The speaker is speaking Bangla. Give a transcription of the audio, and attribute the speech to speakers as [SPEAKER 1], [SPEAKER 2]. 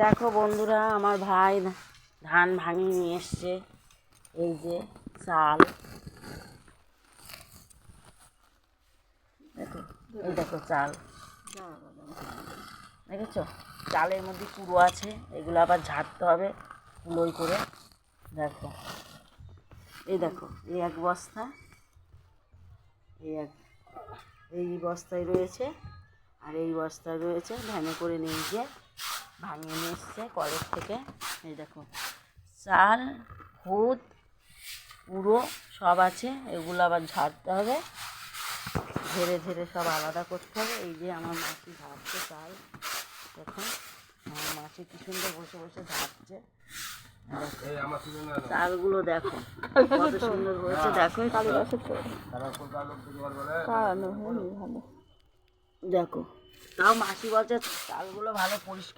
[SPEAKER 1] দেখো বন্ধুরা, আমার ভাই ধান ভাঙিয়ে নিয়ে এসছে। এই যে চাল, দেখো, এই দেখো চাল, দেখেছো? চালের মধ্যে কুড়ো আছে, এগুলো আবার ঝাড়তে হবে কুলোই করে। দেখো, এই দেখো, এই এক বস্তা, এই বস্তায় রয়েছে, আর এই বস্তায় রয়েছে। ভ্যানে করে নিয়ে গিয়ে ভাঙিয়ে নিয়ে এসছে কলের থেকে। এই দেখো, চাল, খুদ, পুরো সব আছে। এগুলো আবার ঝাড়তে হবে, ঝেড়ে ঝেড়ে সব আলাদা করতে হবে। এই যে আমার মাসি ঝাড়ছে চাল, দেখুন আমার মাসি কি সুন্দর বসে বসে ঝাড়ছে। চালগুলো দেখো কত সুন্দর হয়েছে, দেখো দেখো। তাও মাসি বলছে চালগুলো ভালো পরিষ্কার